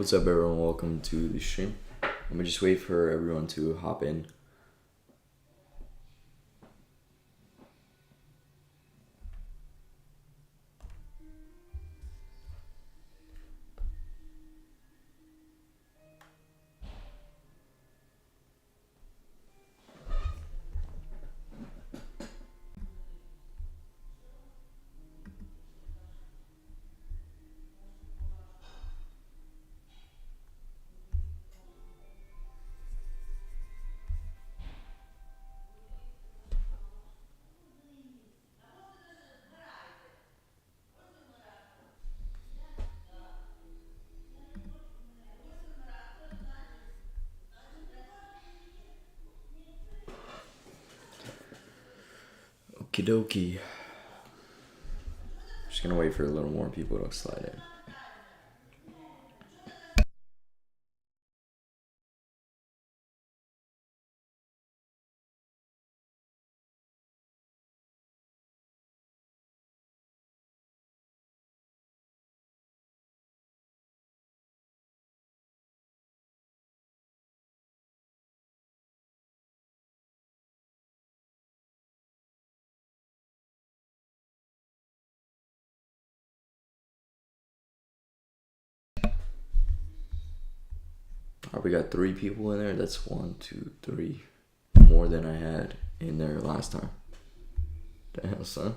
What's up, everyone? Welcome to the stream. Let me just wait for everyone to hop in. Okie dokie. Just gonna wait for a little more people to slide in. Alright, we got 3 people in there. That's 1, 2, 3 more than I had in there last time. Damn, son.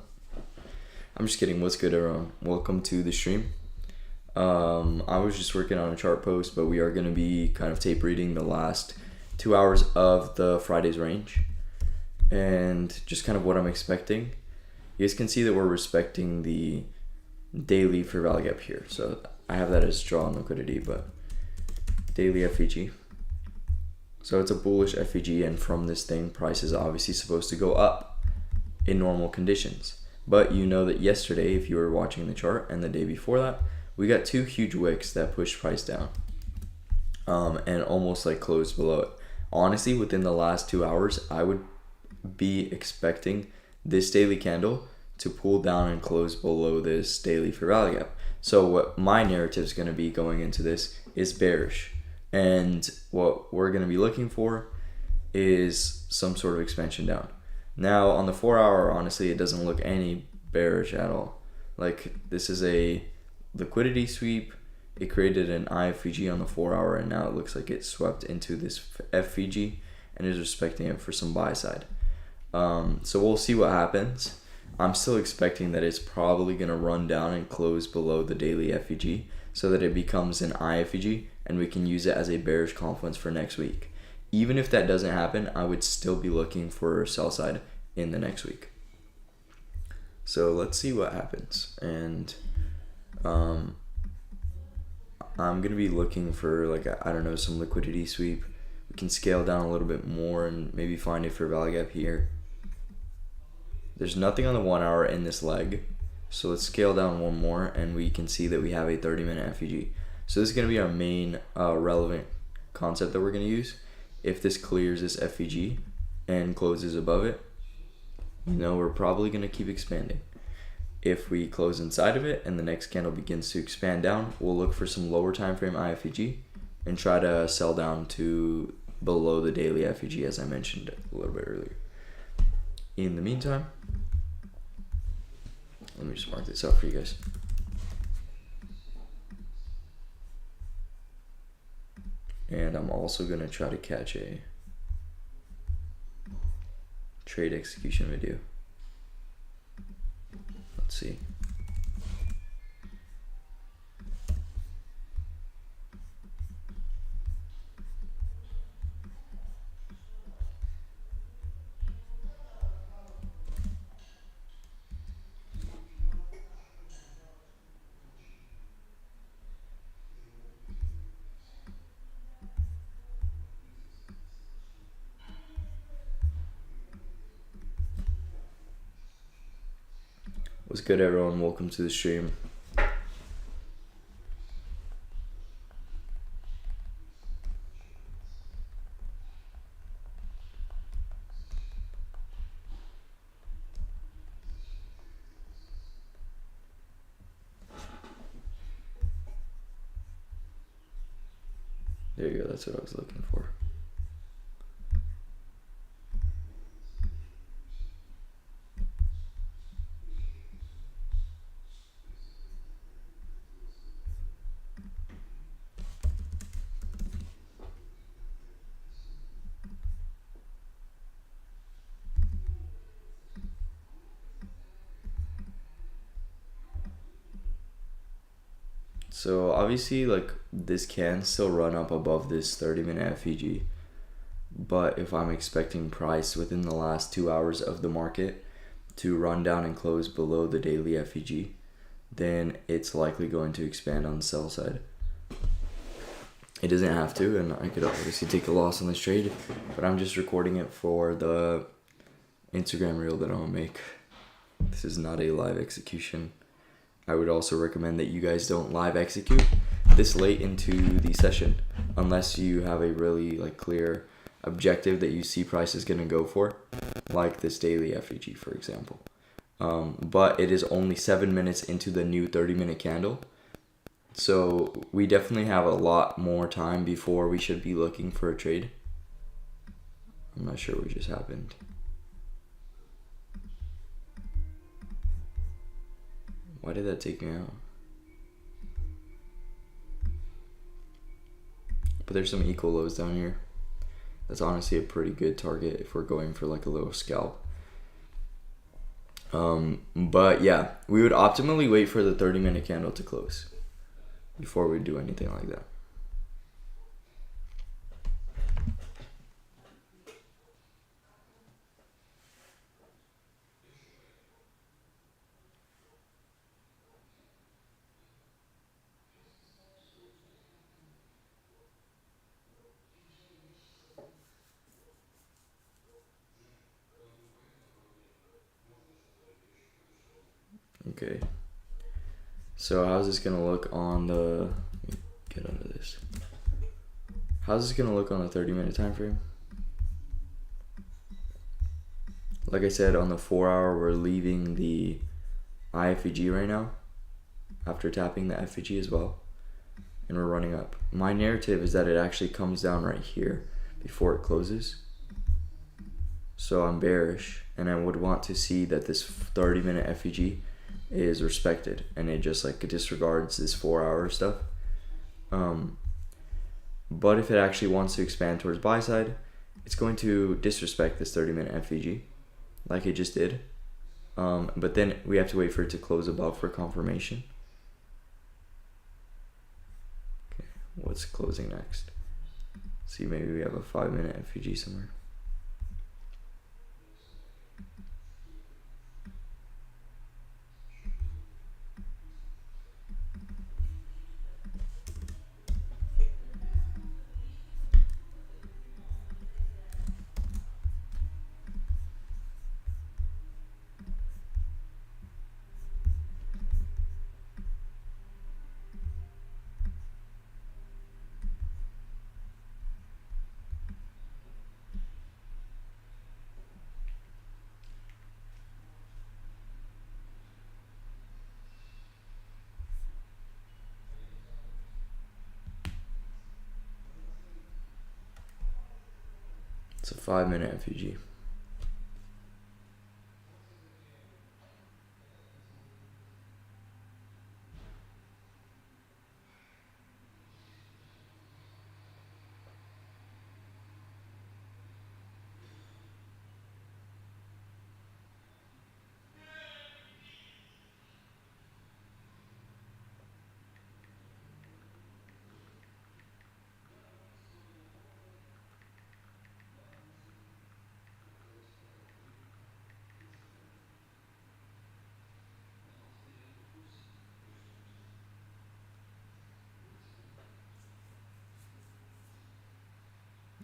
I'm just kidding. What's good, everyone? Welcome to the stream. I was just working on a chart post, but we are going to be kind of tape reading the last 2 hours of the Friday's range and just kind of what I'm expecting. You guys can see that we're respecting the daily fair value gap here. So I have that as draw on liquidity, but daily FVG. So it's a bullish FVG, and from this thing, price is obviously supposed to go up in normal conditions. But you know that yesterday, if you were watching the chart, and the day before that, we got 2 huge wicks that pushed price down and almost like closed below it. Honestly, within the last 2 hours, I would be expecting this daily candle to pull down and close below this daily fair value gap. So what my narrative is going to be going into this is bearish. And what we're going to be looking for is some sort of expansion down. Now, on the 4 hour, honestly, it doesn't look any bearish at all. Like, this is a liquidity sweep. It created an IFVG on the 4 hour, and now it looks like it swept into this FVG and is respecting it for some buy side. So we'll see what happens. I'm still expecting that it's probably going to run down and close below the daily FVG so that it becomes an IFVG and we can use it as a bearish confluence for next week. Even if that doesn't happen, I would still be looking for sell side in the next week. So let's see what happens. And I'm going to be looking for, like, I don't know, some liquidity sweep. We can scale down a little bit more and maybe find a fair value gap here. There's nothing on the 1 hour in this leg. So let's scale down one more, and we can see that we have a 30-minute FVG. So this is going to be our main relevant concept that we're going to use. If this clears this FVG and closes above it, we're probably going to keep expanding. If we close inside of it and the next candle begins to expand down, we'll look for some lower time frame IFVG and try to sell down to below the daily FVG, as I mentioned a little bit earlier. In the meantime, let me just mark this out for you guys. And I'm also going to try to catch a trade execution video. Let's see. What's good, everyone? Welcome to the stream. There you go, that's what I was looking for. So obviously, like, this can still run up above this 30-minute FEG, but if I'm expecting price within the last 2 hours of the market to run down and close below the daily FEG, then it's likely going to expand on the sell side. It doesn't have to, and I could obviously take a loss on this trade, but I'm just recording it for the Instagram reel that I'm gonna make. This is not a live execution. I would also recommend that you guys don't live execute this late into the session unless you have a really like clear objective that you see price is gonna go for, like this daily FEG, for example. But it is only 7 minutes into the new 30-minute candle. So we definitely have a lot more time before we should be looking for a trade. I'm not sure what just happened. Why did that take me out? But there's some equal lows down here. That's honestly a pretty good target if we're going for like a little scalp. But yeah, we would optimally wait for the 30-minute candle to close before we do anything like that. Okay. So how's this gonna look on the? Let me get under this. How's this gonna look on the 30-minute time frame? Like I said, on the 4-hour, we're leaving the IFEG right now after tapping the FEG as well, and we're running up. My narrative is that it actually comes down right here before it closes. So I'm bearish, and I would want to see that this 30-minute FEG is respected, and it just like disregards this 4-hour stuff. But if it actually wants to expand towards buy side, it's going to disrespect this 30-minute FEG like it just did. But then we have to wait for it to close above for confirmation. Okay, what's closing next? See, maybe we have a 5-minute FEG somewhere. It's a 5-minute FEG.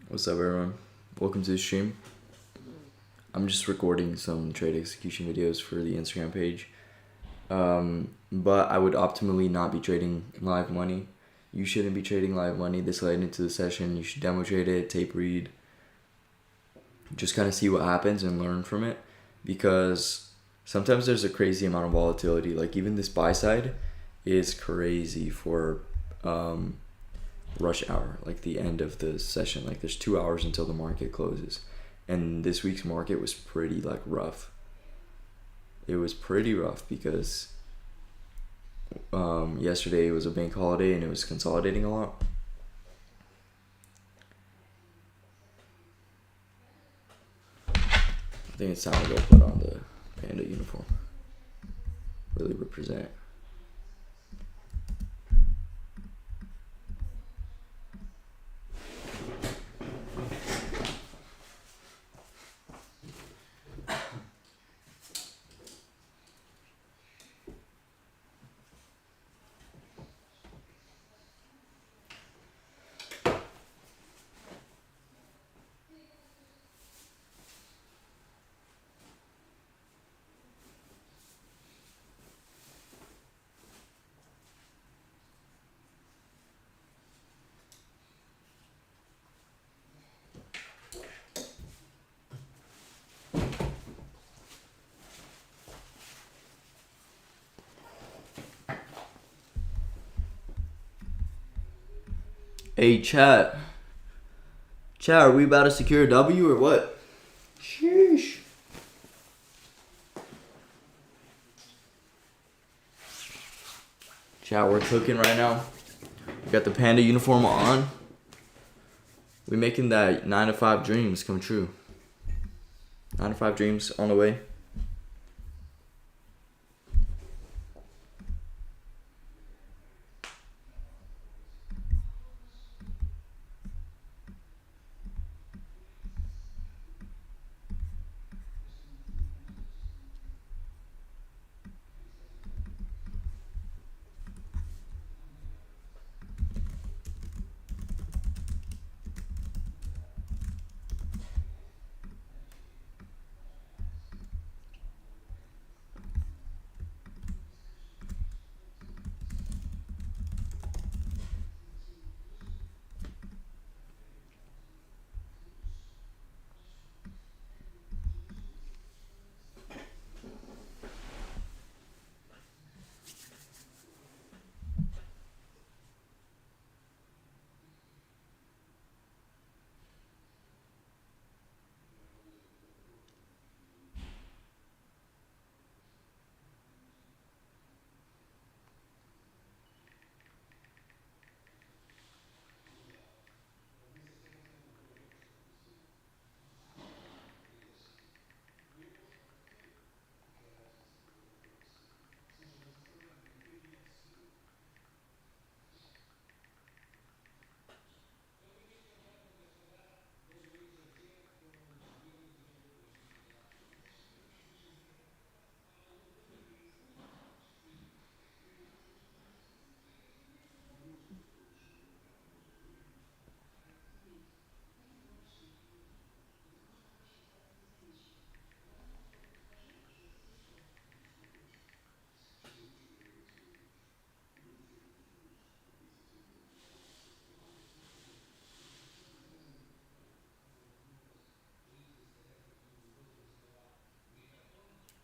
What's up, everyone? Welcome to the stream. I'm just recording some trade execution videos for the Instagram page. But I would optimally not be trading live money. You shouldn't be trading live money this late into the session. You should demo trade it, tape read. Just kind of see what happens and learn from it. Because sometimes there's a crazy amount of volatility. Like even this buy side is crazy for rush hour, like the end of the session. Like there's 2 hours until the market closes, and this week's market was pretty like rough. It was pretty rough because yesterday was a bank holiday and it was consolidating a lot. I think it's time to go put on the Panda uniform. Really represent. Hey, chat. Chat, are we about to secure a W or what? Sheesh. Chat, we're cooking right now. We got the Panda uniform on. We making that 9 to 5 dreams come true. 9 to 5 dreams on the way.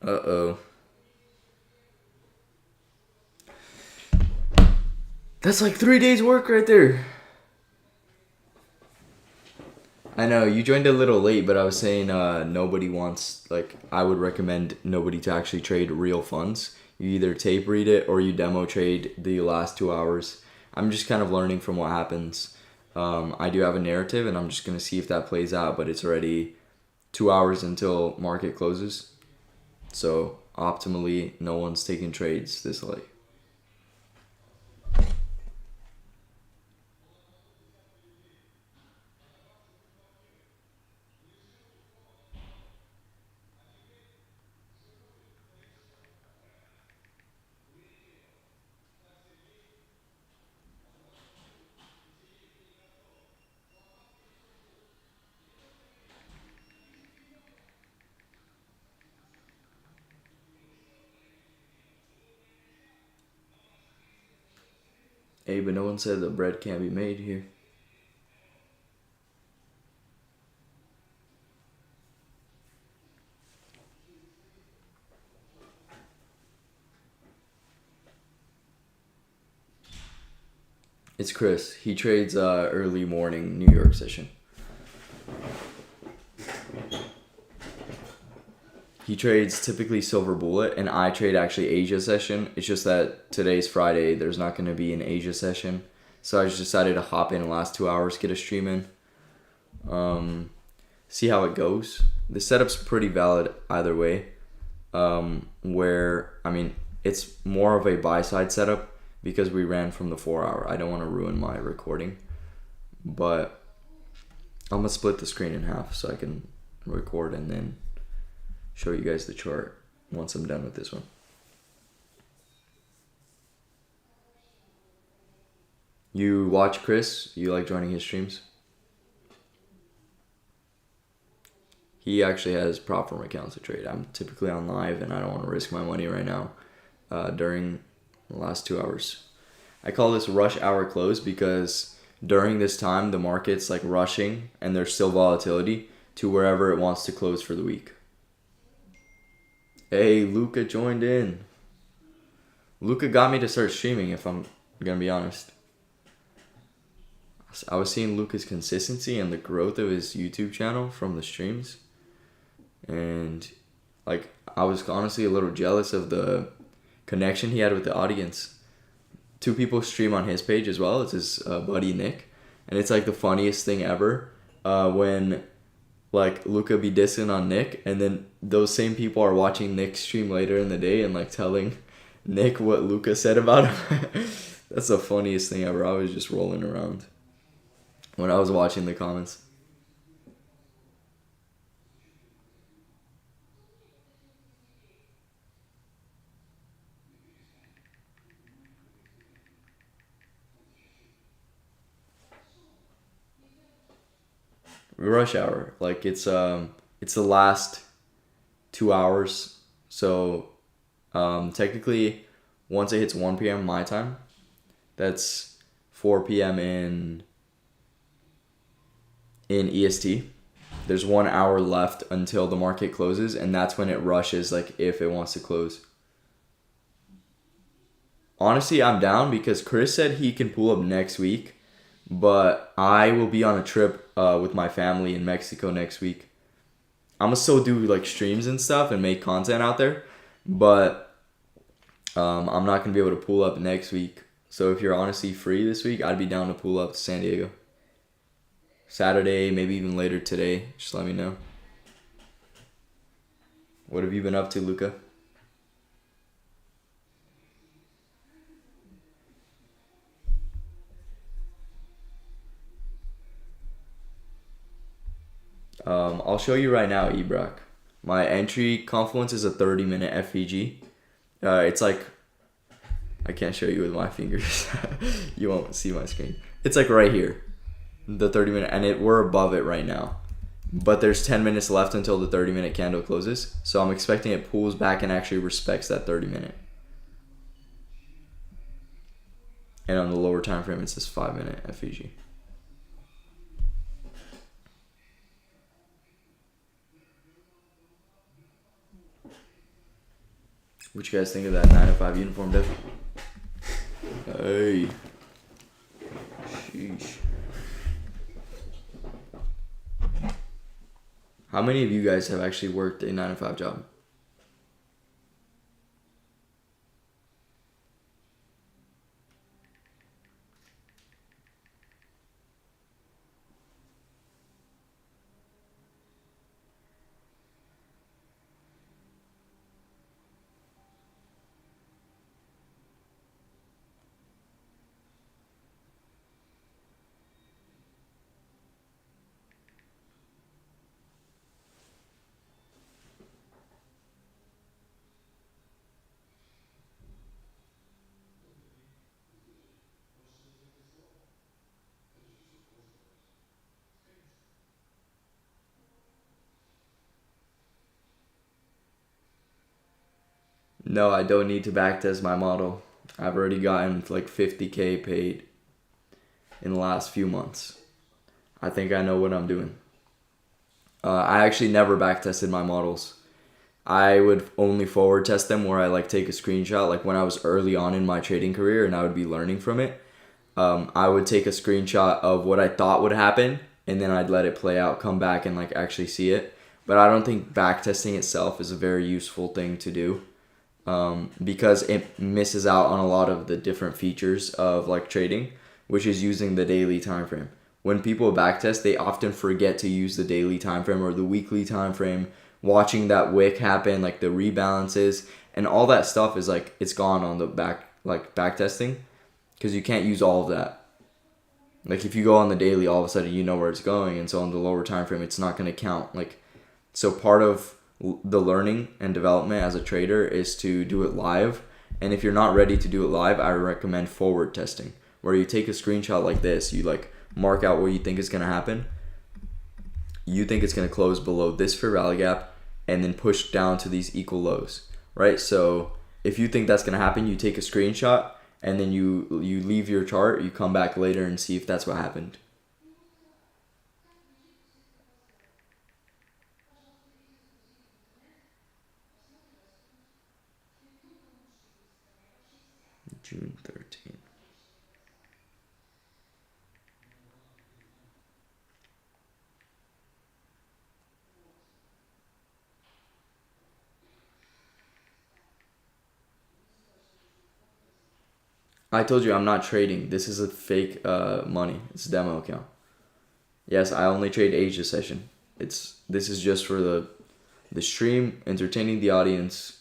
Uh-oh. That's like 3 days work right there. I know, you joined a little late, but I was saying nobody wants, like, I would recommend nobody to actually trade real funds. You either tape read it or you demo trade the last 2 hours. I'm just kind of learning from what happens. I do have a narrative and I'm just going to see if that plays out, but it's already 2 hours until market closes. So optimally, no one's taking trades this late. Hey, but no one said the bread can't be made here. It's Chris. He trades early morning New York session. He trades typically Silver Bullet, and I trade actually Asia session. It's just that today's Friday, there's not going to be an Asia session. So I just decided to hop in the last 2 hours, get a stream in. See how it goes. The setup's pretty valid either way. It's more of a buy-side setup because we ran from the 4 hour. I don't want to ruin my recording. But I'm going to split the screen in half so I can record and then show you guys the chart once I'm done with this one. You watch Chris? You like joining his streams? He actually has prop firm accounts to trade. I'm typically on live and I don't want to risk my money right now during the last 2 hours. I call this rush hour close because during this time the market's like rushing and there's still volatility to wherever it wants to close for the week. Hey, Luca joined in. Luca got me to start streaming, if I'm going to be honest. I was seeing Luca's consistency and the growth of his YouTube channel from the streams. And like I was honestly a little jealous of the connection he had with the audience. 2 people stream on his page as well. It's his buddy Nick. And it's like the funniest thing ever when like Luca be dissing on Nick, and then those same people are watching Nick stream later in the day and like telling Nick what Luca said about him. That's the funniest thing ever. I was just rolling around when I was watching the comments. Rush hour, like it's the last 2 hours. So technically once it hits 1 p.m. my time, that's 4 p.m. in EST. There's 1 hour left until the market closes, and that's when it rushes, like if it wants to close. Honestly, I'm down because Chris said he can pull up next week, but I will be on a trip with my family in Mexico next week. I'm gonna still do like streams and stuff and make content out there, but I'm not gonna be able to pull up next week. So if you're honestly free this week, I'd be down to pull up to San Diego. Saturday, maybe even later today. Just let me know. What have you been up to, Luca? I'll show you right now, Ebrock. My entry confluence is a 30-minute FVG. It's like, I can't show you with my fingers. You won't see my screen. It's like right here, the 30-minute, and we're above it right now. But there's 10 minutes left until the 30-minute candle closes. So I'm expecting it pulls back and actually respects that 30-minute. And on the lower time frame, it's this 5-minute FVG. What you guys think of that 9 to 5 uniform, Dev? Hey. Sheesh. How many of you guys have actually worked a 9 to 5 job? No, I don't need to backtest my model. I've already gotten like 50K paid in the last few months. I think I know what I'm doing. I actually never backtested my models. I would only forward test them where I like take a screenshot, like when I was early on in my trading career and I would be learning from it. I would take a screenshot of what I thought would happen, and then I'd let it play out, come back and like actually see it. But I don't think backtesting itself is a very useful thing to do, because it misses out on a lot of the different features of like trading, which is using the daily time frame. When people backtest, they often forget to use the daily time frame or the weekly time frame, watching that wick happen, like the rebalances and all that stuff is like it's gone on the backtesting, because you can't use all of that. Like if you go on the daily, all of a sudden you know where it's going, and so on the lower time frame, it's not going to count. Like, so part of the learning and development as a trader is to do it live. And if you're not ready to do it live, I recommend forward testing, where you take a screenshot like this, you like mark out what you think is going to happen. You think it's going to close below this fair value gap and then push down to these equal lows, right? So if you think that's going to happen, you take a screenshot and then you leave your chart, you come back later and see if that's what happened. June 13th. I told you I'm not trading. This is a fake money. It's a demo account. Yes, I only trade Asia session. This is just for the stream, entertaining the audience,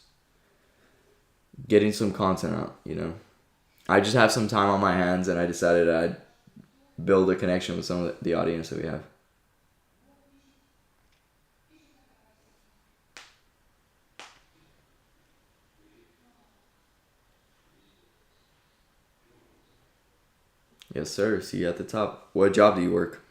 getting some content out, you know. I just have some time on my hands and I decided I'd build a connection with some of the audience that we have. Yes, sir. See you at the top. What job do you work?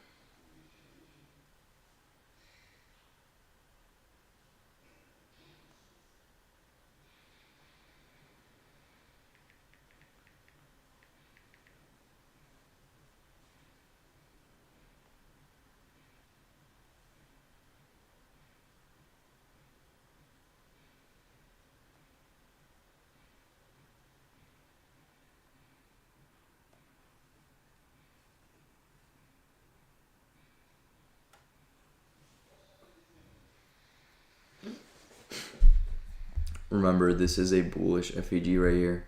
Remember, this is a bullish FEG right here.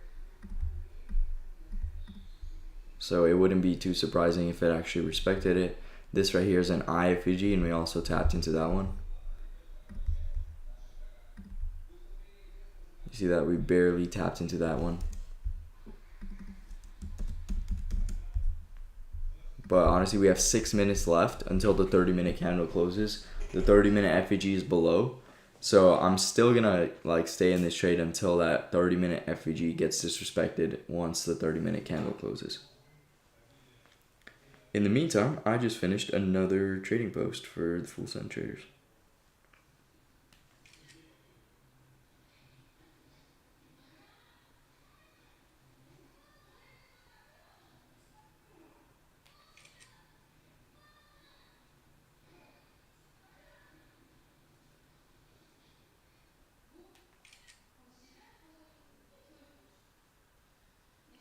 So it wouldn't be too surprising if it actually respected it. This right here is an IFEG, and we also tapped into that one. You see that we barely tapped into that one. But honestly, we have 6 minutes left until the 30-minute candle closes. The 30-minute FEG is below. So I'm still gonna like stay in this trade until that 30-minute FEG gets disrespected once the 30-minute candle closes. In the meantime, I just finished another trading post for the Full Send traders.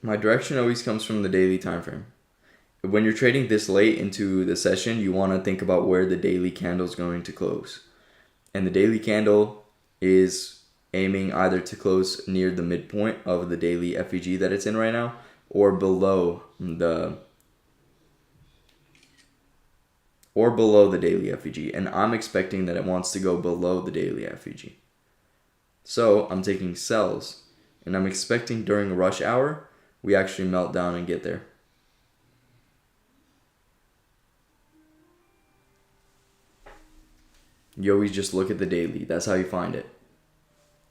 My direction always comes from the daily time frame. When you're trading this late into the session, you want to think about where the daily candle is going to close. And the daily candle is aiming either to close near the midpoint of the daily FEG that it's in right now, or below the daily FEG. And I'm expecting that it wants to go below the daily FEG. So I'm taking sells, and I'm expecting during rush hour, we actually melt down and get there. You always just look at the daily. That's how you find it.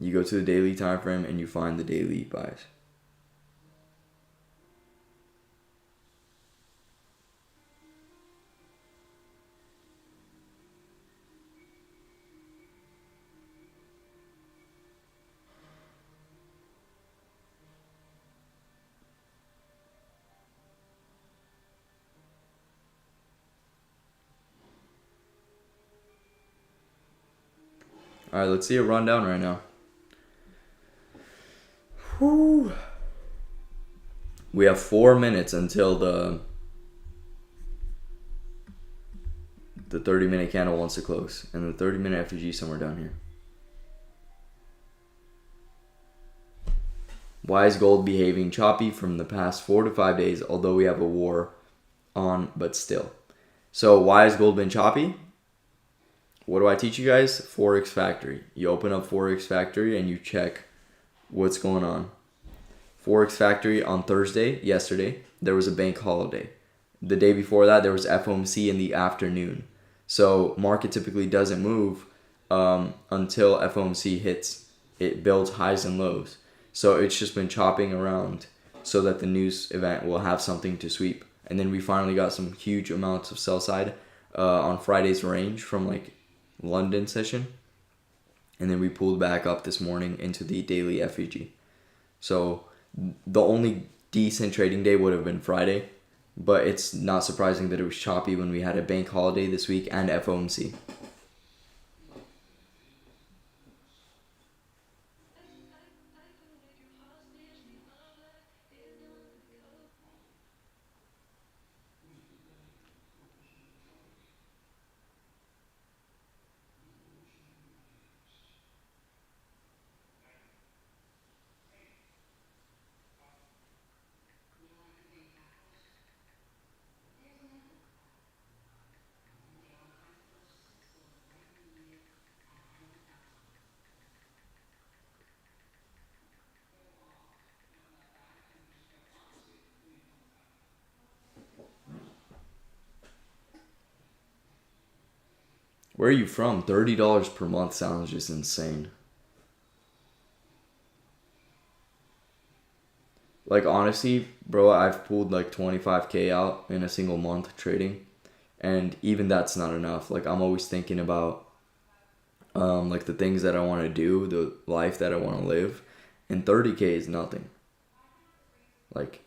You go to the daily time frame and you find the daily buys. All right, let's see it run down right now. Whew. We have 4 minutes until the 30-minute candle wants to close, and the 30-minute FEG somewhere down here. Why is gold behaving choppy from the past 4 to 5 days, although we have a war on, but still? So why has gold been choppy? What do I teach you guys? Forex Factory. You open up Forex Factory and you check what's going on. Forex Factory on Thursday, yesterday, there was a bank holiday. The day before that, there was FOMC in the afternoon. So market typically doesn't move until FOMC hits. It builds highs and lows. So it's just been chopping around so that the news event will have something to sweep. And then we finally got some huge amounts of sell side on Friday's range from like London session. And then we pulled back up this morning into the daily FEG. So the only decent trading day would have been Friday. But it's not surprising that it was choppy when we had a bank holiday this week and FOMC. Where are you from? $30 per month sounds just insane. Like honestly, bro, I've pulled like 25K out in a single month trading, and even that's not enough. Like I'm always thinking about like the things that I want to do, the life that I want to live, and 30K is nothing. Like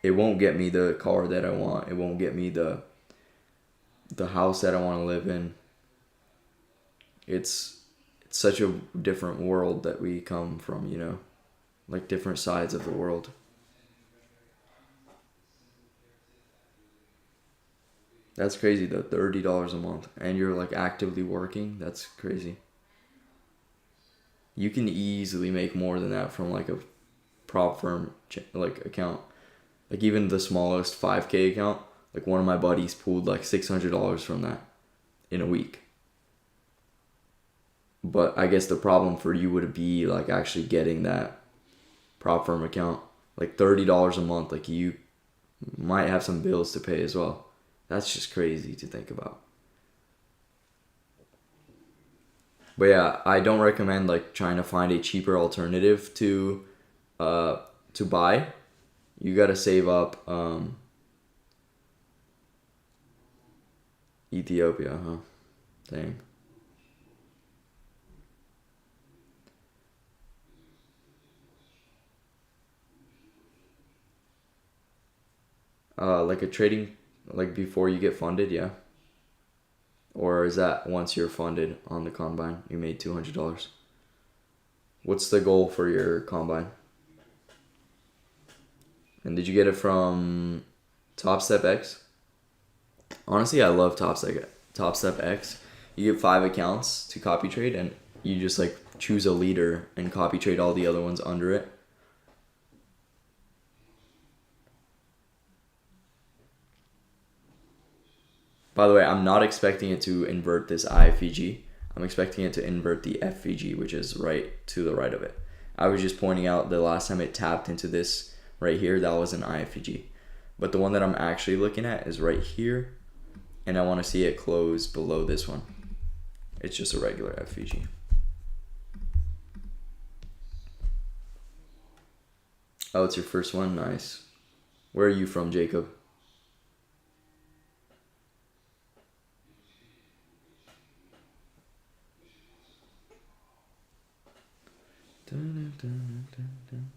it won't get me the car that I want. It won't get me the house that I want to live in. It's such a different world that we come from, you know, like different sides of the world. That's crazy though, $30 a month, and you're like actively working. That's crazy. You can easily make more than that from like a prop firm like account. Like even the smallest 5K account, like one of my buddies pulled like $600 from that in a week. But I guess the problem for you would be like actually getting that prop firm account, like $30 a month. Like you might have some bills to pay as well. That's just crazy to think about. But yeah, I don't recommend like trying to find a cheaper alternative to buy. You gotta save up. Ethiopia, huh? Dang. Like a trading, like before you get funded, yeah. Or is that once you're funded on the combine, you made $200? What's the goal for your combine? And did you get it from Top Step X? Honestly, I love Top Step X. You get 5 accounts to copy trade, and you just like choose a leader and copy trade all the other ones under it. By the way, I'm not expecting it to invert this IFEG. I'm expecting it to invert the FVG, which is right to the right of it. I was just pointing out the last time it tapped into this right here, that was an IFEG. But the one that I'm actually looking at is right here, and I want to see it close below this one. It's just a regular FVG. Oh, it's your first one? Nice. Where are you from, Jacob? Dun, dun, dun, dun.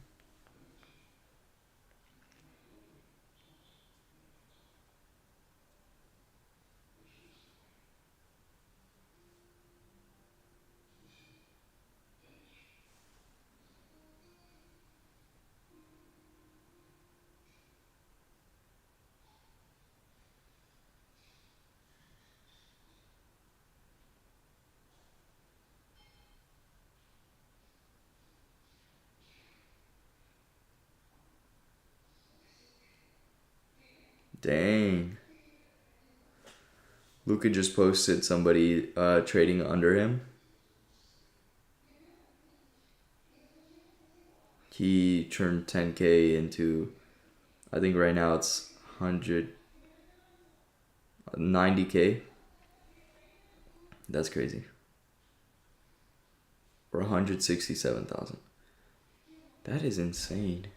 Dang. Luca just posted somebody trading under him. He turned 10K into, I think right now it's 190K. That's crazy. Or 167,000. That is insane.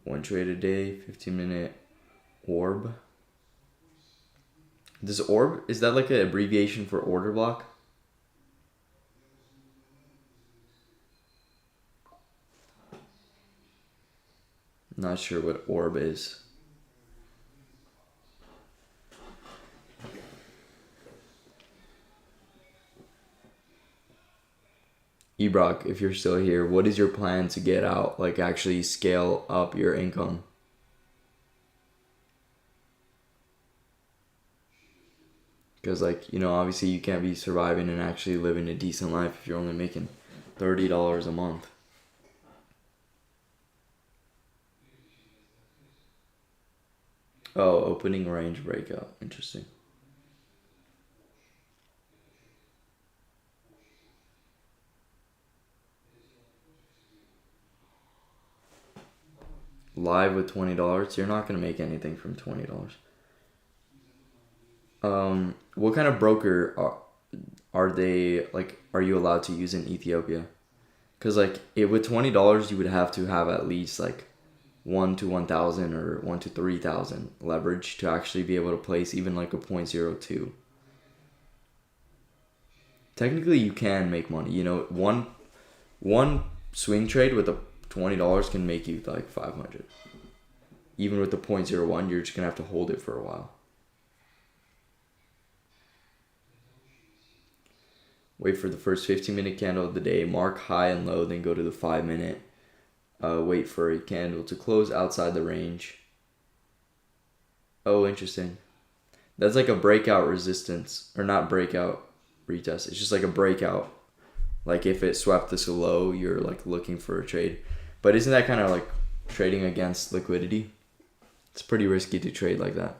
One trade a day, 15-minute orb. This orb, is that like an abbreviation for order block? Not sure what orb is. Ebrock, if you're still here, what is your plan to get out? Like actually scale up your income? Because like, you know, obviously you can't be surviving and actually living a decent life if you're only making $30 a month. Oh, opening range breakout. Interesting. Live with $20. You're not gonna make anything from $20. What kind of broker are they, like, are you allowed to use in Ethiopia? Because like with $20 you would have to have at least like 1 to 1,000 or 1 to 3,000 leverage to actually be able to place even like a 0.02. Technically you can make money, you know, one swing trade with a $20 can make you like 500. Even with the 0.01, you're just gonna have to hold it for a while. Wait for the first 15-minute candle of the day, mark high and low, then go to the 5-minute. Wait for a candle to close outside the range. Oh, interesting. That's like a breakout resistance, or not breakout retest. It's just like a breakout. Like if it swept this low, you're like looking for a trade. But isn't that kind of like trading against liquidity? It's pretty risky to trade like that.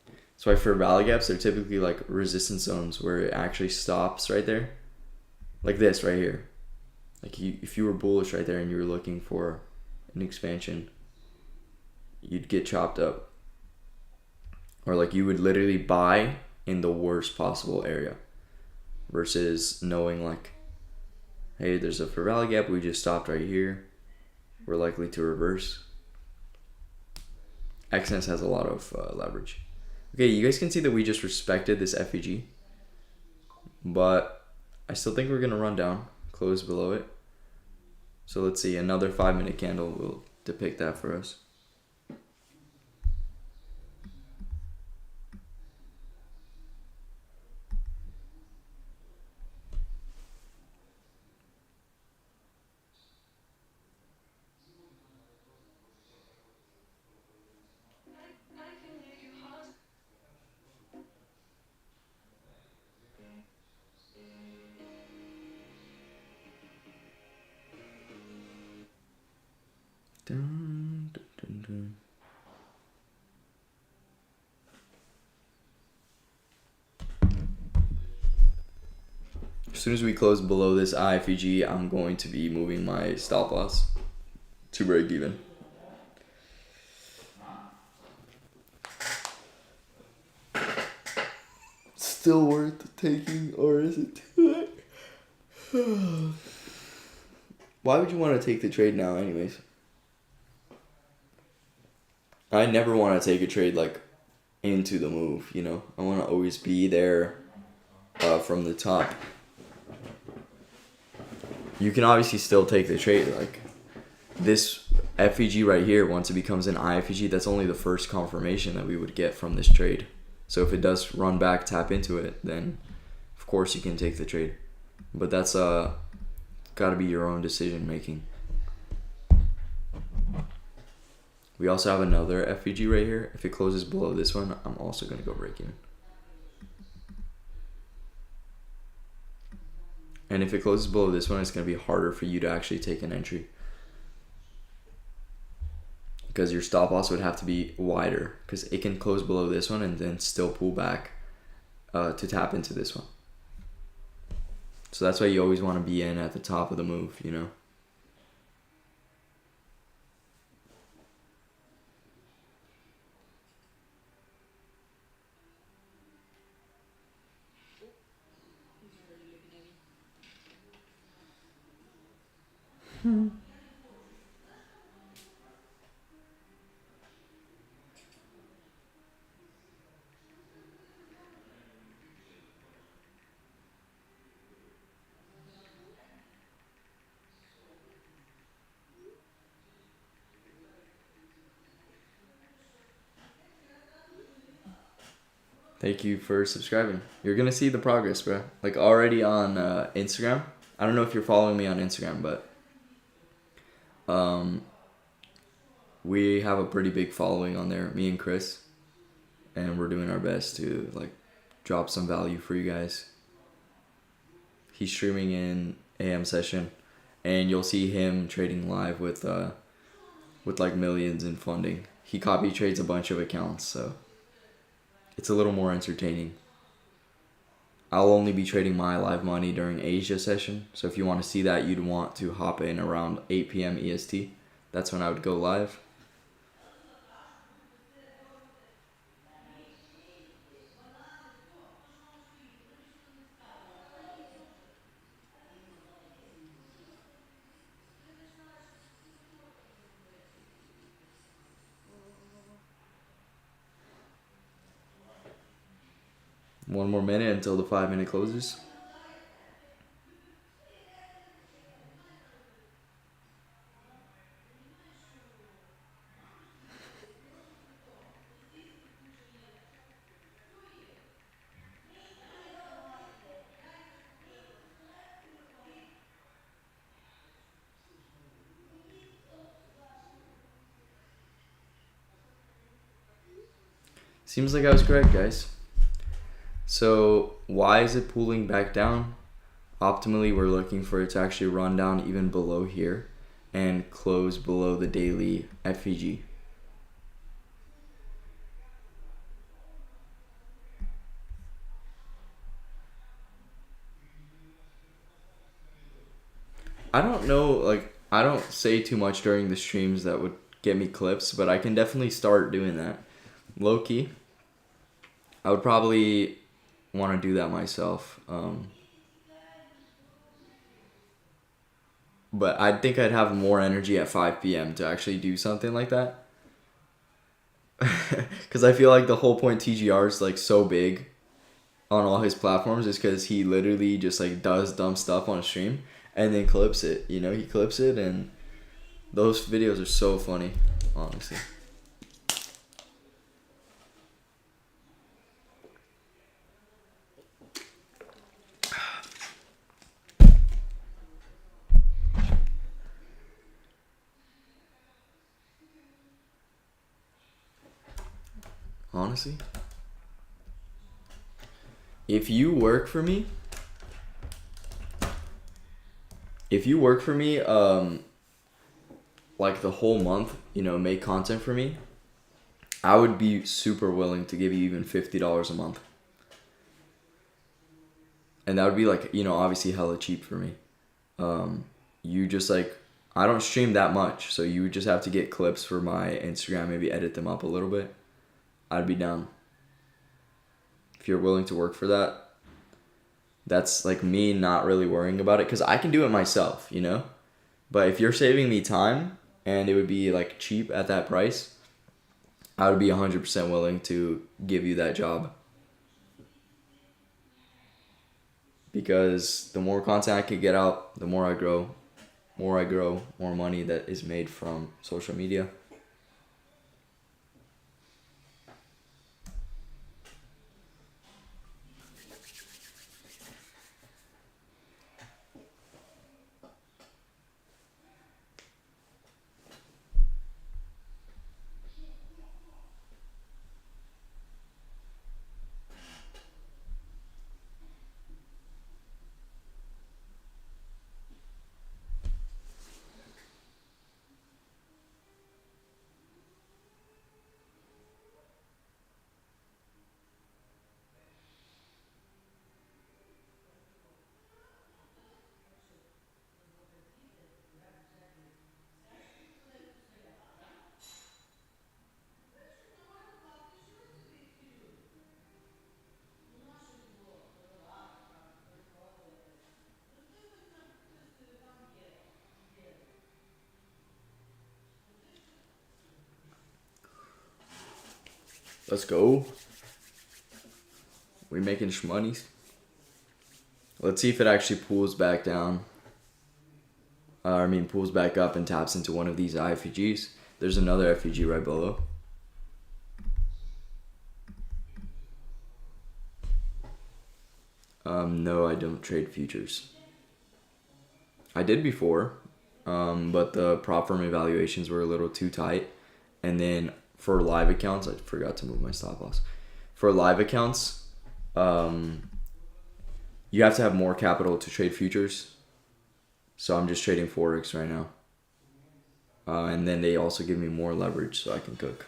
That's why for value gaps, they're typically like resistance zones where it actually stops right there. Like this right here. Like if you were bullish right there and you were looking for an expansion, you'd get chopped up. Or like you would literally buy in the worst possible area. Versus knowing like, hey, there's a fair value gap, we just stopped right here. We're likely to reverse. XNS has a lot of leverage. Okay, you guys can see that we just respected this FEG. But I still think we're going to run down, close below it. So let's see, another 5-minute candle will depict that for us. Dun, dun, dun, dun. As soon as we close below this IFEG, I'm going to be moving my stop loss to break even. Still worth taking, or is it too late? Why would you want to take the trade now anyways? I never want to take a trade like into the move, you know? I want to always be there from the top. You can obviously still take the trade. Like this FEG right here, once it becomes an IFEG, that's only the first confirmation that we would get from this trade. So if it does run back, tap into it, then of course you can take the trade. But that's got to be your own decision making. We also have another FEG right here. If it closes below this one, I'm also going to go break even. And if it closes below this one, it's going to be harder for you to actually take an entry. Because your stop loss would have to be wider. Because it can close below this one and then still pull back to tap into this one. So that's why you always want to be in at the top of the move, you know. Thank you for subscribing. You're gonna see the progress, bro. Like already on Instagram. I don't know if you're following me on Instagram, but we have a pretty big following on there, me and Chris, and we're doing our best to like drop some value for you guys. He's streaming in AM session, and you'll see him trading live with like millions in funding. He copy trades a bunch of accounts, so it's a little more entertaining. I'll only be trading my live money during Asia session, so if you want to see that, you'd want to hop in around 8 p.m. EST. That's when I would go live. One more minute until the 5-minute closes. Seems like I was correct, guys. So why is it pulling back down? Optimally, we're looking for it to actually run down even below here and close below the daily FVG. I don't know, like, I don't say too much during the streams that would get me clips, but I can definitely start doing that. Low key, I would probably want to do that myself. But I think I'd have more energy at 5 p.m. to actually do something like that. Because I feel like the whole point TGR is like so big on all his platforms is because he literally just like does dumb stuff on a stream and then clips it. You know, he clips it, and those videos are so funny, honestly. Honestly, if you work for me, like the whole month, you know, make content for me, I would be super willing to give you even $50 a month. And that would be like, you know, obviously hella cheap for me. You just like, I don't stream that much, so you would just have to get clips for my Instagram, maybe edit them up a little bit. I'd be down. If you're willing to work for that, that's like me not really worrying about it, because I can do it myself, you know? But if you're saving me time and it would be like cheap at that price, I would be 100% willing to give you that job. Because the more content I can get out, the more I grow, more money that is made from social media. Let's go. We making shmoney. Let's see if it actually pulls back down. Pulls back up and taps into one of these IFEGs. There's another FEG right below. No, I don't trade futures. I did before, but the prop firm evaluations were a little too tight. And then for live accounts, I forgot to move my stop loss. For live accounts, you have to have more capital to trade futures. So I'm just trading Forex right now. And then they also give me more leverage so I can cook.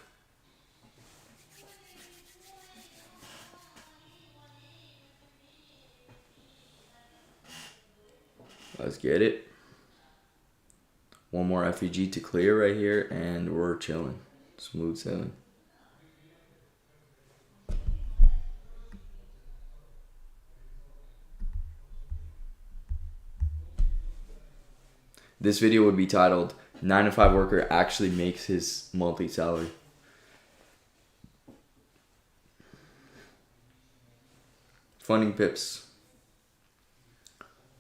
Let's get it. One more FEG to clear right here, and we're chilling. Smooth sailing. This video would be titled 9 to 5 worker actually makes his monthly salary. Funding pips.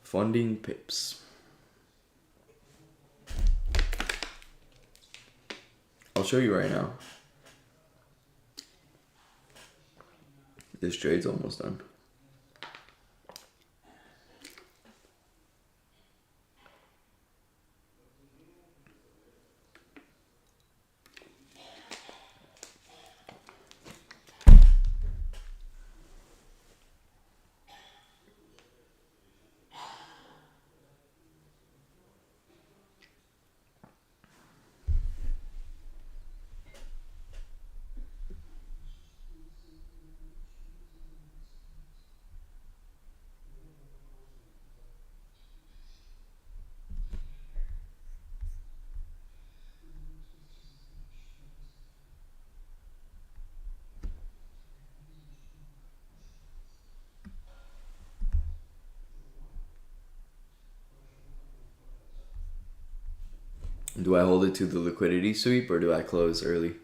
Funding pips. I'll show you right now. This trade's almost done. Do I hold it to the liquidity sweep or do I close early?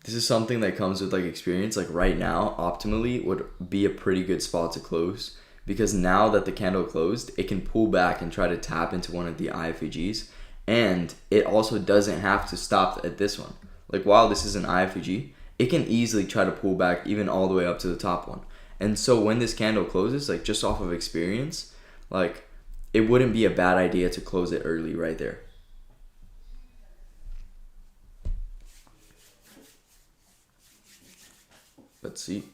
This is something that comes with like experience. Like right now, optimally would be a pretty good spot to close because now that the candle closed, it can pull back and try to tap into one of the IFEGs, and it also doesn't have to stop at this one. Like while this is an IFEG, it can easily try to pull back even all the way up to the top one. And so when this candle closes, like just off of experience, like it wouldn't be a bad idea to close it early right there. Let's see.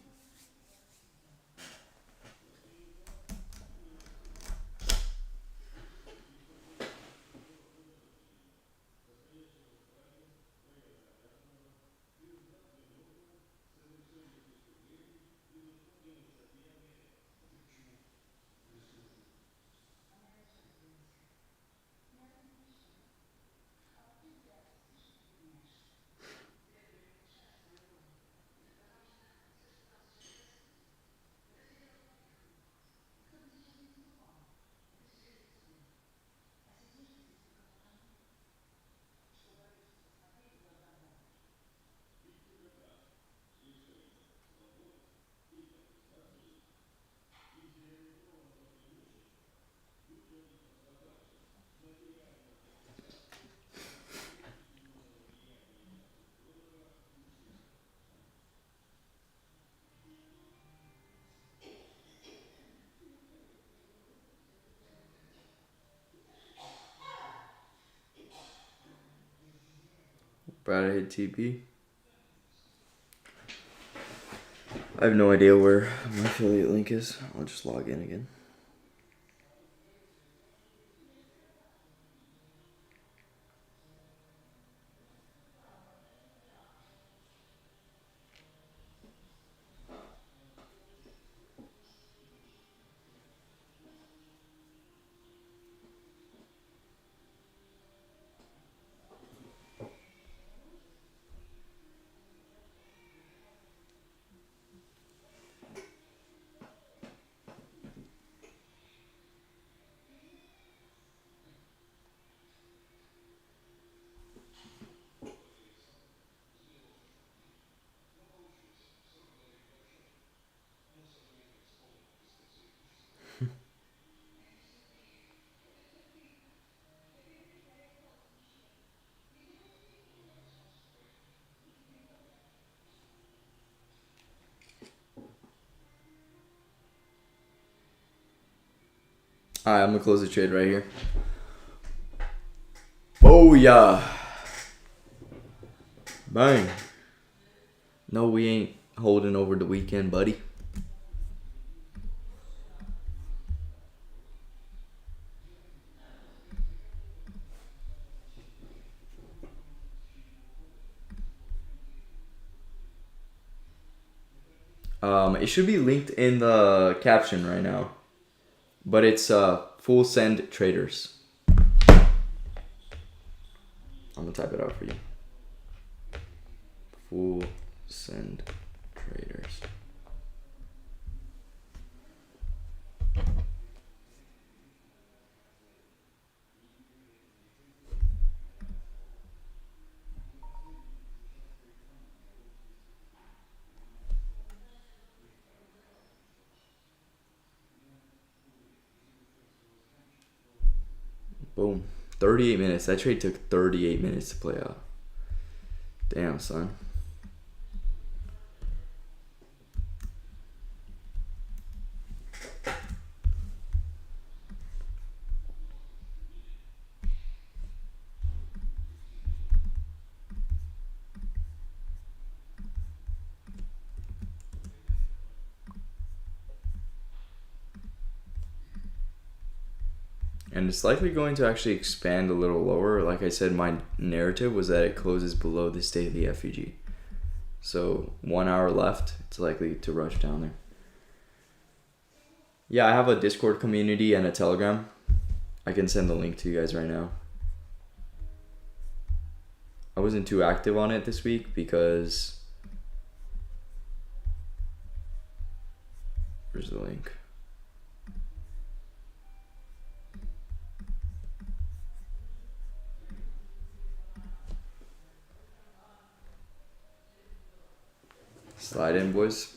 About to hit TP. I have no idea where my affiliate link is. I'll just log in again. Alright, I'm gonna close the trade right here. Oh yeah. Bang. No, we ain't holding over the weekend, buddy. It should be linked in the caption right now. But it's full send traders. I'm gonna type it out for you. Full send traders. Boom. 38 minutes. That trade took 38 minutes to play out. Damn, son. And it's likely going to actually expand a little lower. Like I said, my narrative was that it closes below this daily FEG. So 1 hour left, it's likely to rush down there. Yeah, I have a Discord community and a Telegram. I can send the link to you guys right now. I wasn't too active on it this week because... Where's the link? Slide in, boys.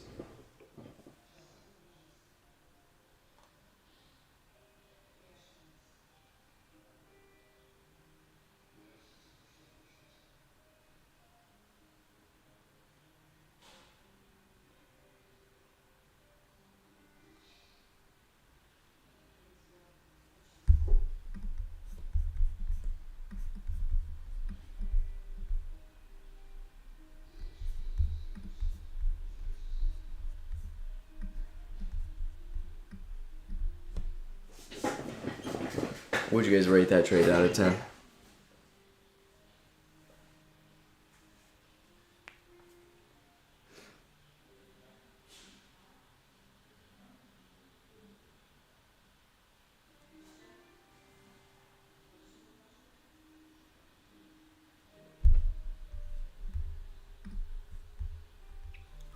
What'd you guys rate that trade out of 10?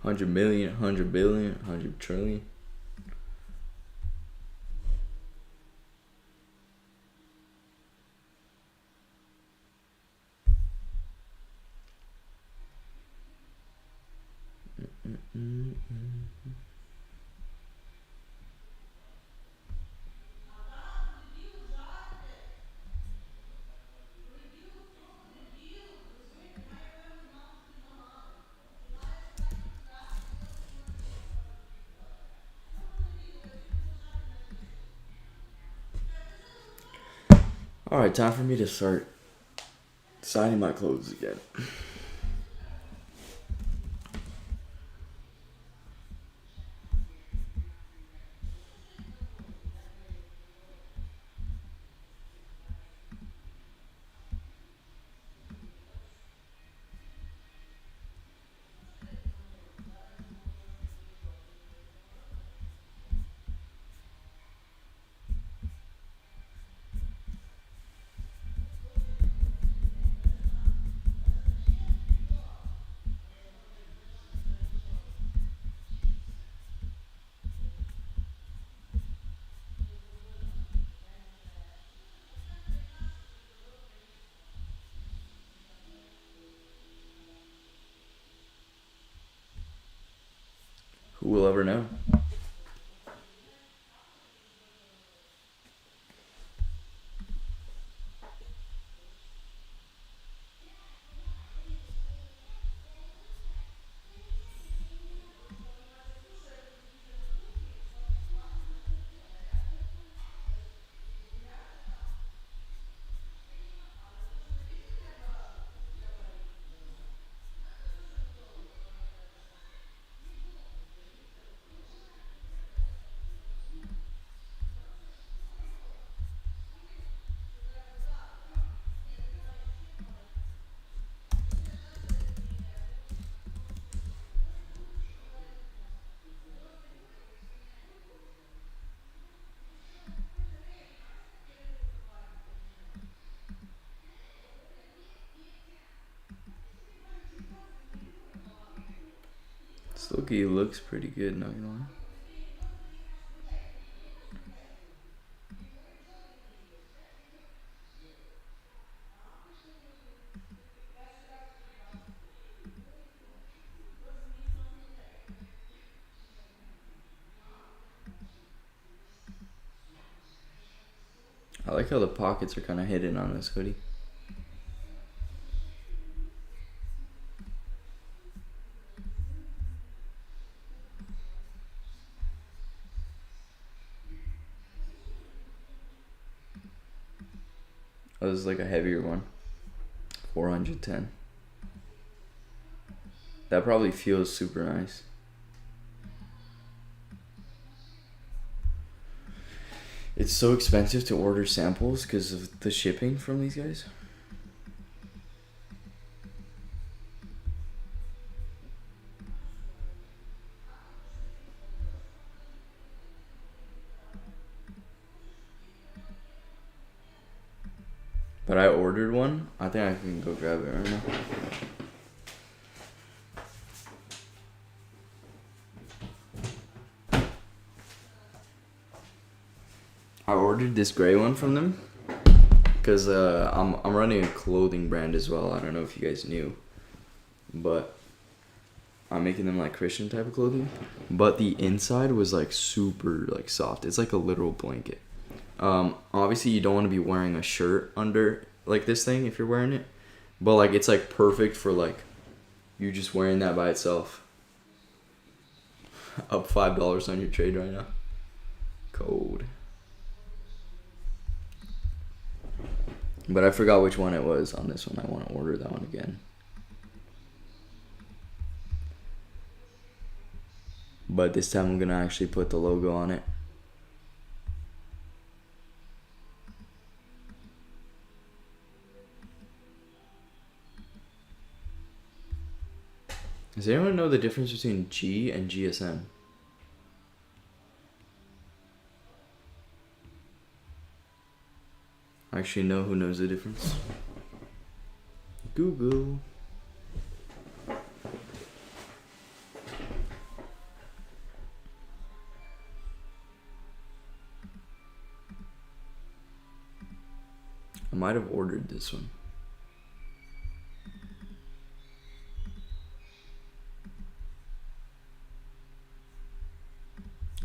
$100 million, 100 billion, 100 trillion. Alright, time for me to start signing my clothes again. Who will ever know? Loki looks pretty good, not gonna lie. I like how the pockets are kind of hidden on this hoodie. Oh, this is like a heavier one. 410. That probably feels super nice. It's so expensive to order samples because of the shipping from these guys. But I ordered one. I think I can go grab it right now. I ordered this gray one from them because I'm running a clothing brand as well. I don't know if you guys knew, but I'm making them like Christian type of clothing. But the inside was like super like soft. It's like a literal blanket. Obviously you don't want to be wearing a shirt under like this thing if you're wearing it, but like it's like perfect for like you just wearing that by itself. Up $5 on your trade right now. Cold. But I forgot which one it was on this one. I want to order that one again. But this time I'm gonna actually put the logo on it. Does anyone know the difference between G and GSM? I actually know who knows the difference. Google. I might have ordered this one.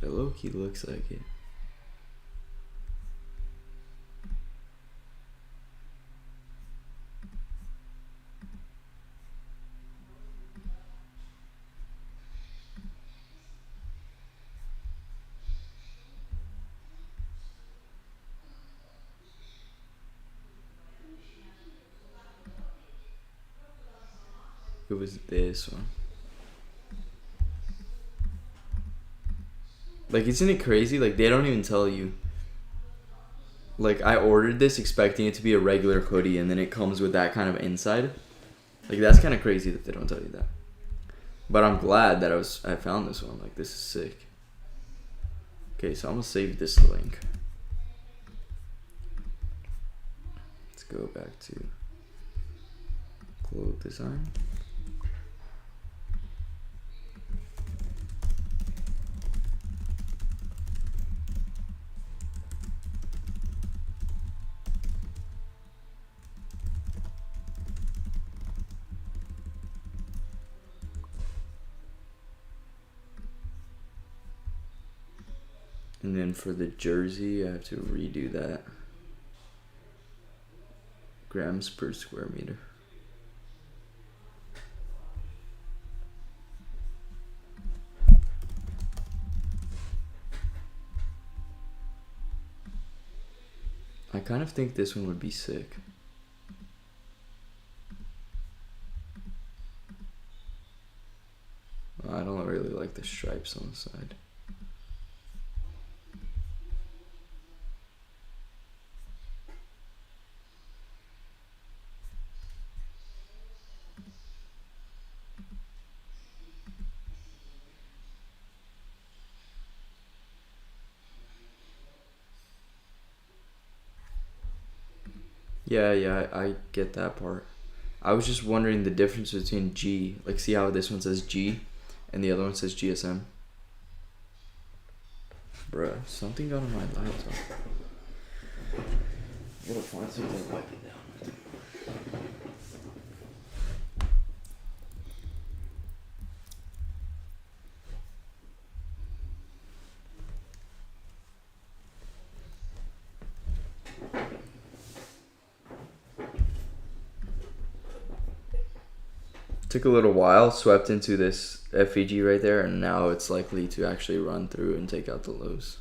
It low-key looks like it. It was this one. Like, isn't it crazy? Like, they don't even tell you. Like, I ordered this expecting it to be a regular hoodie, and then it comes with that kind of inside. Like, that's kind of crazy that they don't tell you that. But I'm glad that I found this one. Like, this is sick. Okay, so I'm gonna save this link. Let's go back to clothes design. And then for the jersey, I have to redo that. Grams per square meter. I kind of think this one would be sick. I don't really like the stripes on the side. Yeah, I get that part. I was just wondering the difference between G, like see how this one says G, and the other one says GSM. Bruh, something got on my laptop. I gotta find something to wipe it down with. Took a little while, swept into this FVG right there, and now it's likely to actually run through and take out the lows.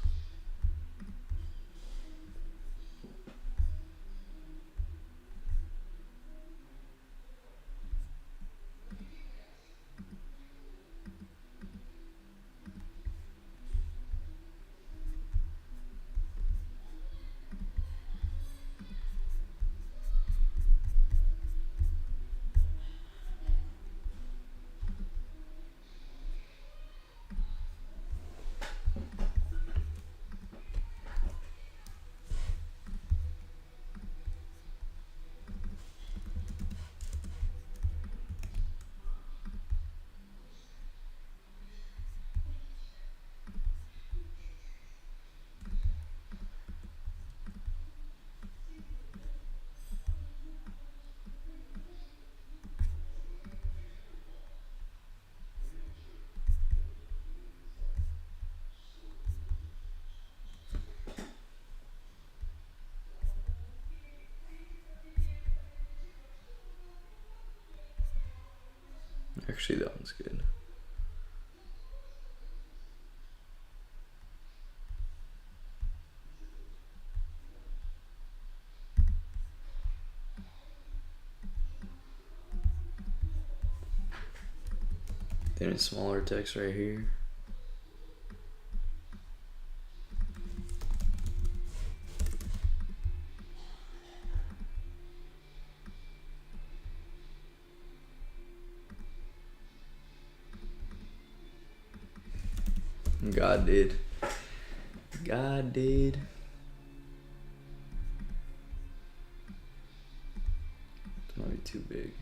Actually, that one's good. Then it's smaller text right here. God did. God did. This might be too big.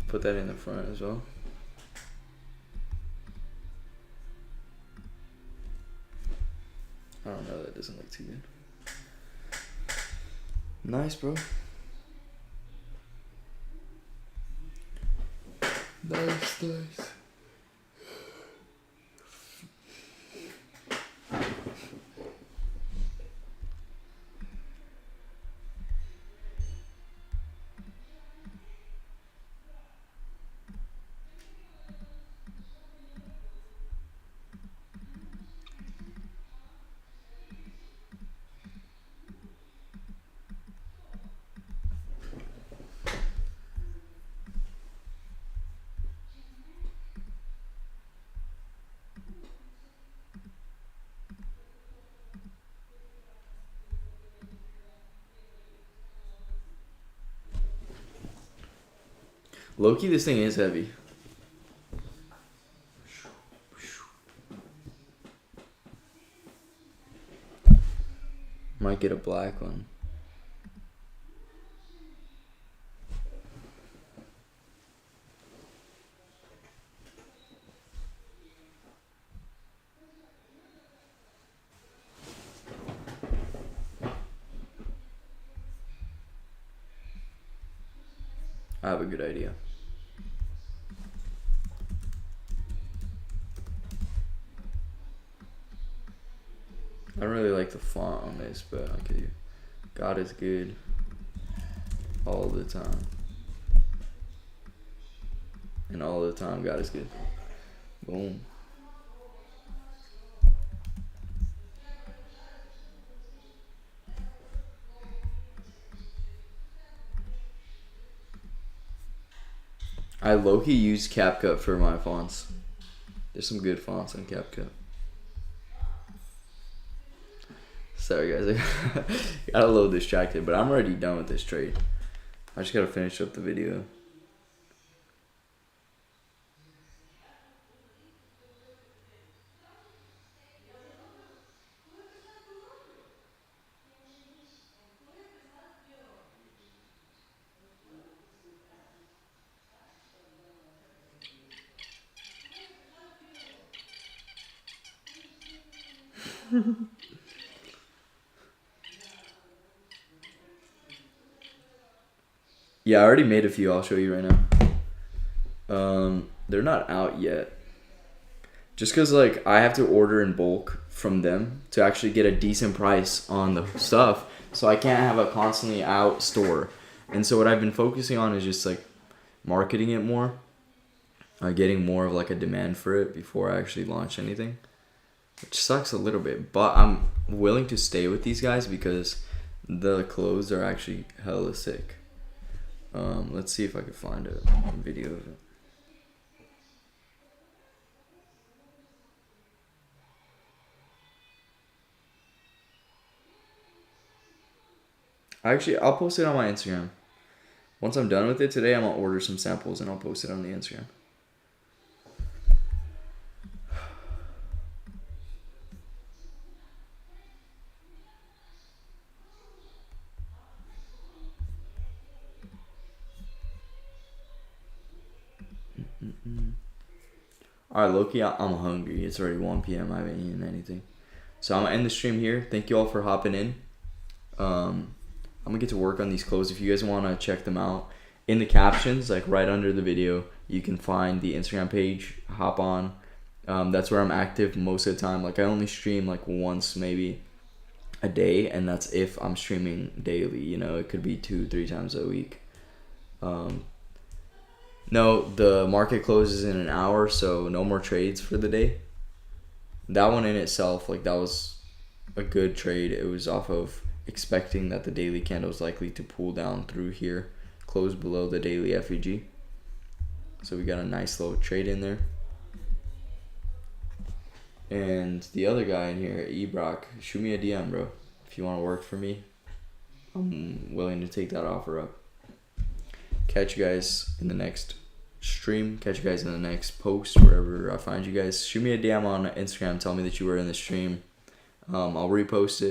Put that in the front as well. I don't know, that doesn't look too good. Nice, bro. Nice, nice. Low-key, this thing is heavy. Might get a black one. I have a good idea. I don't really like the font on this, but I could. God is good all the time. And all the time, God is good. Boom. I low-key use CapCut for my fonts. There's some good fonts on CapCut. Sorry guys, I got a little distracted, but I'm already done with this trade. I just gotta finish up the video. Yeah, I already made a few. I'll show you right now. They're not out yet. Just because, like, I have to order in bulk from them to actually get a decent price on the stuff. So I can't have a constantly out store. And so what I've been focusing on is just, like, marketing it more. Getting more of, like, a demand for it before I actually launch anything. Which sucks a little bit. But I'm willing to stay with these guys because the clothes are actually hella sick. Let's see if I can find a video of it. Actually, I'll post it on my Instagram. Once I'm done with it today, I'm gonna order some samples and I'll post it on the Instagram. Alright, Loki, I'm hungry. It's already 1 p.m. I haven't eaten anything. So I'm gonna end the stream here. Thank you all for hopping in. I'm gonna get to work on these clothes. If you guys wanna check them out, in the captions, like right under the video, you can find the Instagram page. Hop on. That's where I'm active most of the time. Like I only stream like once maybe a day, and that's if I'm streaming daily. You know, it could be 2-3 times a week. No, the market closes in an hour, so no more trades for the day. That one in itself, like that was a good trade. It was off of expecting that the daily candle is likely to pull down through here, close below the daily FEG. So we got a nice little trade in there. And the other guy in here, Ebrock, shoot me a DM, bro. If you want to work for me, I'm willing to take that offer up. Catch you guys in the next stream. Catch you guys in the next post, wherever I find you guys. Shoot me a DM on Instagram. Tell me that you were in the stream. I'll repost it.